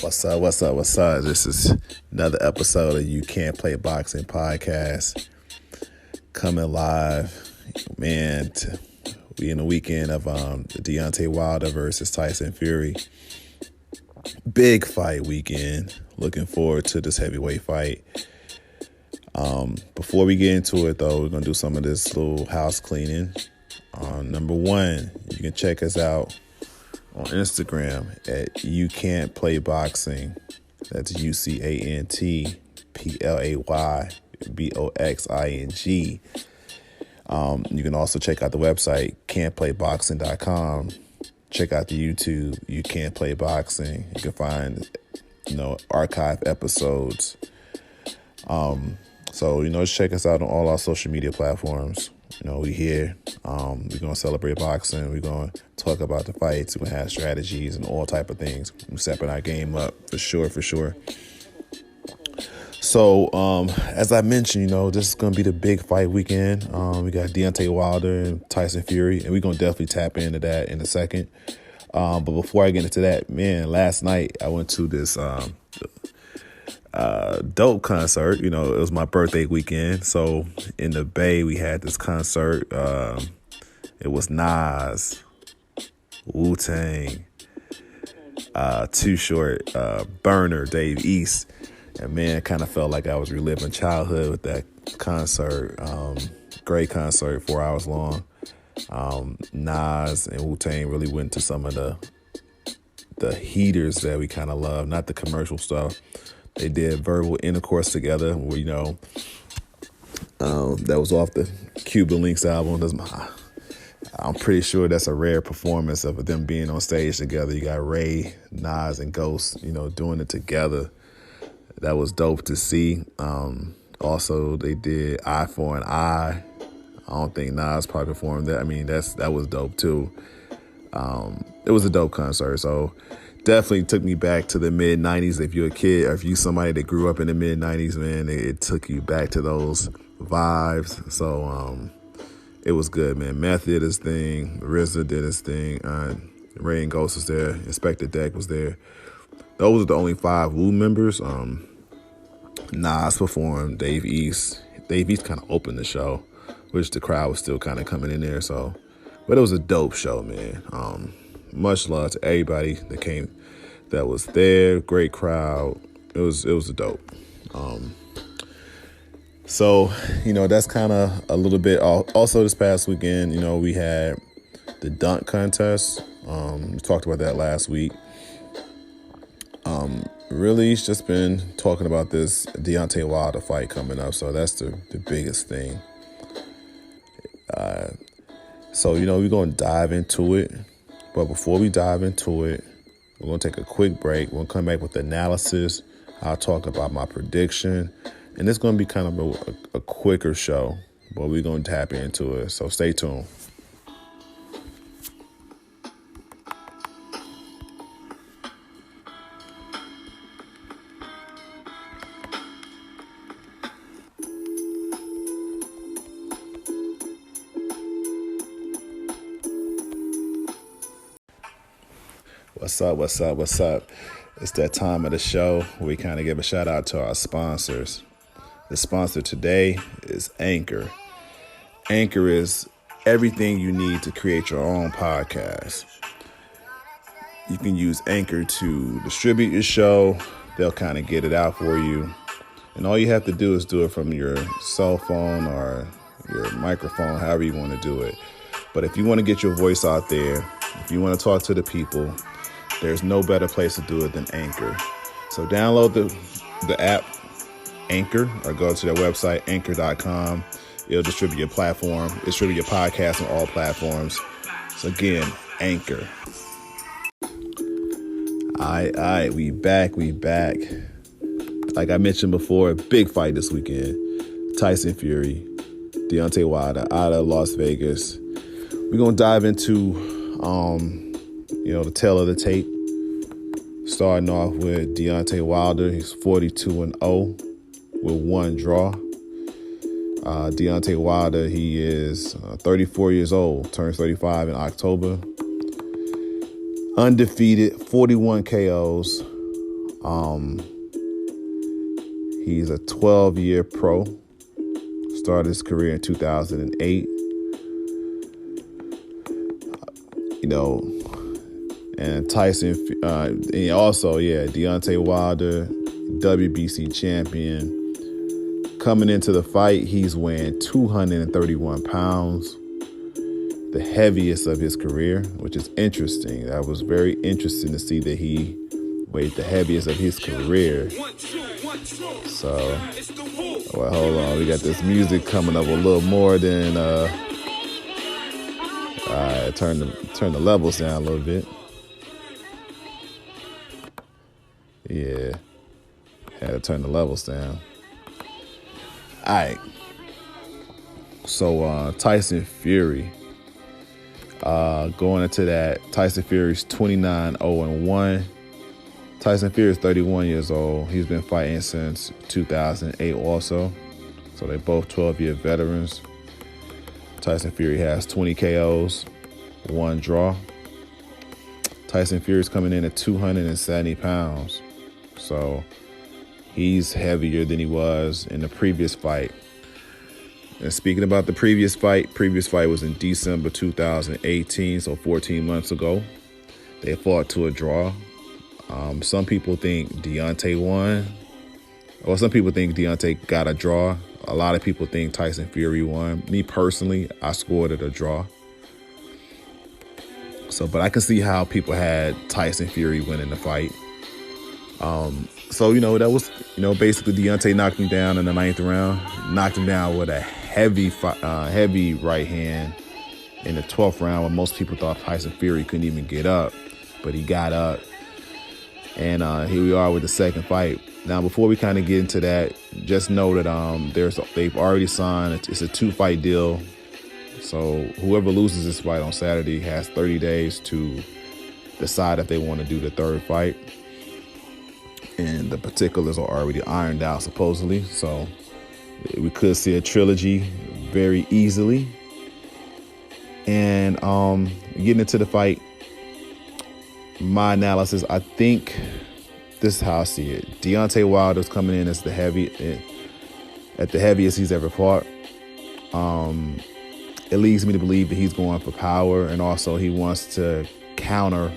What's up? What's up? What's up? This is another episode of You Can't Play Boxing podcast coming live. Man, we in the weekend of Deontay Wilder versus Tyson Fury. Big fight weekend. Looking forward to this heavyweight fight. Before we get into it, though, we're going to do some of this little house cleaning. Number one, you can check us out on Instagram at You Can't Play Boxing. That's UCANTPLAYBOXING. You can also check out the website, can'tplayboxing.com. Check out the YouTube, You Can't Play Boxing. You can find, archive episodes. So, just check us out on all our social media platforms. We here. We're going to celebrate boxing. We're going to talk about the fights. We're going to have strategies and all type of things. We're stepping our game up for sure. So, as I mentioned, this is going to be the big fight weekend. We got Deontay Wilder and Tyson Fury, and we're going to definitely tap into that in a second. But before I get into that, man, last night I went to this dope concert. It was my birthday weekend. So in the Bay, we had this concert. It was Nas, Wu-Tang, Too Short, Burner, Dave East. And man, kind of felt like I was reliving childhood with that concert. Great concert, 4 hours long. Nas and Wu-Tang really went to some of the heaters that we kind of love, not the commercial stuff. They did Verbal Intercourse together, where, that was off the Cuban Links album. I'm pretty sure that's a rare performance of them being on stage together. You got Ray, Nas, and Ghost, doing it together. That was dope to see. Also, they did Eye for an Eye. I don't think Nas probably performed that. I mean, that was dope too. It was a dope concert. So definitely took me back to the mid-'90s. If you're a kid or if you're somebody that grew up in the mid-'90s, man, it took you back to those vibes. So it was good, man. Meth did his thing. RZA did his thing. Ray and Ghost was there. Inspector Deck was there. Those are the only 5 Wu members. Nas performed. Dave East kind of opened the show, which the crowd was still kind of coming in there. So, but it was a dope show, man. Much love to everybody that came, that was there. Great crowd. It was a dope. So, that's kind of a little bit. Also, this past weekend, we had the dunk contest. We talked about that last week. Really, it's just been talking about this Deontay Wilder fight coming up. So that's the biggest thing. So, we're going to dive into it. But before we dive into it, we're going to take a quick break. We'll come back with analysis. I'll talk about my prediction. And it's going to be kind of a quicker show, but we're going to tap into it. So stay tuned. What's up? It's that time of the show where we kind of give a shout out to our sponsors. The sponsor today is Anchor. Anchor is everything you need to create your own podcast. You can use Anchor to distribute your show. They'll kind of get it out for you. And all you have to do is do it from your cell phone or your microphone, however you want to do it. But if you want to get your voice out there, if you want to talk to the people, there's no better place to do it than Anchor. So download the app, Anchor, or go to their website, anchor.com. It'll distribute your podcast on all platforms. So again, Anchor. All right, we back. Like I mentioned before, big fight this weekend. Tyson Fury, Deontay Wilder out of Las Vegas. We're going to dive into, the tale of the tape. Starting off with Deontay Wilder. He's 42-0 with 1 draw. Deontay Wilder, he is 34 years old, turns 35 in October. Undefeated, 41 KOs. He's a 12-year pro. Started his career in 2008. And Tyson, and also, Deontay Wilder, WBC champion. Coming into the fight, he's weighing 231 pounds, the heaviest of his career, which is interesting. That was very interesting to see that he weighed the heaviest of his career. So, well, hold on. We got this music coming up a little more than, turn the levels down a little bit. Yeah, had to turn the levels down. All right. So Tyson Fury, going into that, Tyson Fury's 29-0-1. Tyson Fury is 31 years old. He's been fighting since 2008 also. So they're both 12-year veterans. Tyson Fury has 20 KOs, 1 draw. Tyson Fury's coming in at 270 pounds. So he's heavier than he was in the previous fight. And speaking about the previous fight was in December 2018, so 14 months ago. They fought to a draw. Some people think Deontay won, or some people think Deontay got a draw. A lot of people think Tyson Fury won. Me personally, I scored it a draw. So, but I can see how people had Tyson Fury winning the fight. So, that was, basically Deontay knocked him down in the 9th round, knocked him down with a heavy right hand in the 12th round when most people thought Tyson Fury couldn't even get up, but he got up. And here we are with the second fight. Now, before we kind of get into that, just know that they've already signed. It's a 2-fight deal. So whoever loses this fight on Saturday has 30 days to decide if they want to do the third fight. And the particulars are already ironed out, supposedly. So we could see a trilogy very easily. And getting into the fight, my analysis, I think this is how I see it. Deontay Wilder's coming in as the heaviest he's ever fought. It leads me to believe that he's going for power, and also he wants to counter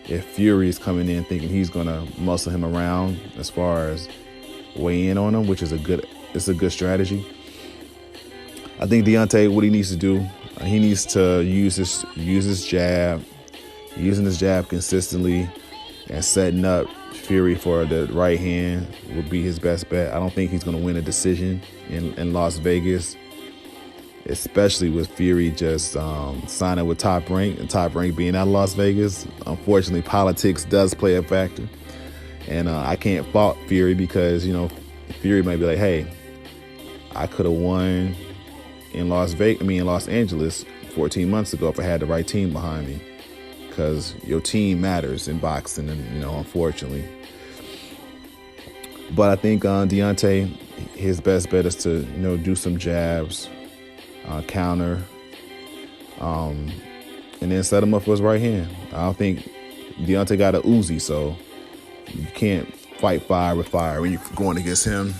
if Fury is coming in thinking he's going to muscle him around as far as weigh in on him, which is a good strategy. I think Deontay, what he needs to do, he needs to use his jab, using his jab consistently and setting up Fury for the right hand would be his best bet. I don't think he's going to win a decision in Las Vegas, especially with Fury just signing with Top Rank, and Top Rank being out of Las Vegas. Unfortunately, politics does play a factor. And I can't fault Fury because, Fury might be like, hey, I could have won in Los Angeles 14 months ago if I had the right team behind me. Because your team matters in boxing, and, unfortunately. But I think Deontay, his best bet is to, do some jabs, counter, and then set him up for his right hand. I don't think Deontay got a Uzi, so you can't fight fire with fire when you're going against him.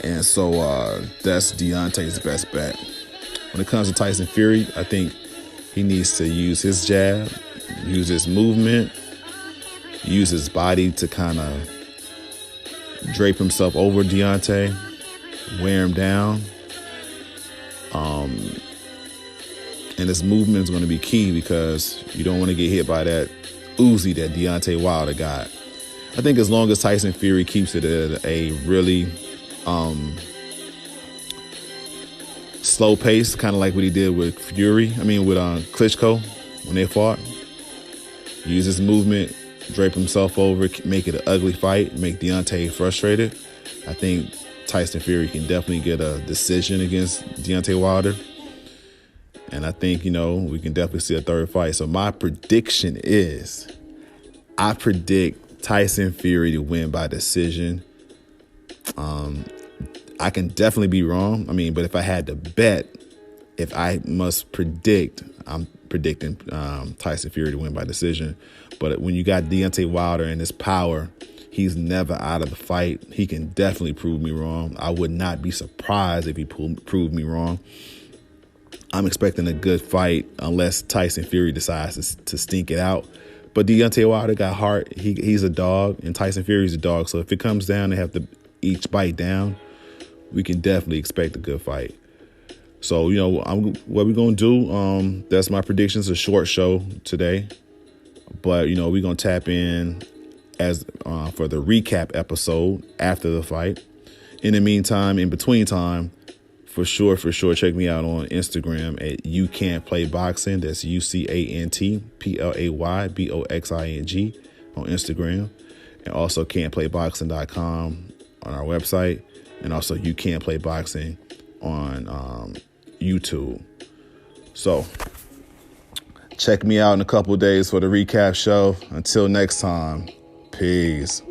And so that's Deontay's best bet. When it comes to Tyson Fury, I think he needs to use his jab, use his movement, use his body to kind of drape himself over Deontay, wear him down. And his movement is going to be key because you don't want to get hit by that Uzi that Deontay Wilder got. I think as long as Tyson Fury keeps it at a really slow pace, kind of like what he did with Klitschko when they fought. Use his movement, drape himself over, make it an ugly fight, make Deontay frustrated. I think Tyson Fury can definitely get a decision against Deontay Wilder. And I think, we can definitely see a third fight. So my prediction is, I predict Tyson Fury to win by decision. I can definitely be wrong. But if I had to bet, if I must predict, I'm predicting Tyson Fury to win by decision. But when you got Deontay Wilder and his power, he's never out of the fight. He can definitely prove me wrong. I would not be surprised if he proved me wrong. I'm expecting a good fight unless Tyson Fury decides to stink it out. But Deontay Wilder got heart. He's a dog, and Tyson Fury's a dog. So if it comes down, they have to each bite down. We can definitely expect a good fight. So, what we're going to do, that's my predictions, a short show today. But, we're going to tap in as for the recap episode after the fight. In the meantime, in between time, for sure, check me out on Instagram at You Can't Play Boxing. That's UCANTPLAYBOXING on Instagram. And also can'tplayboxing.com on our website. And also You Can't Play Boxing on YouTube. So check me out in a couple of days for the recap show. Until next time, peace.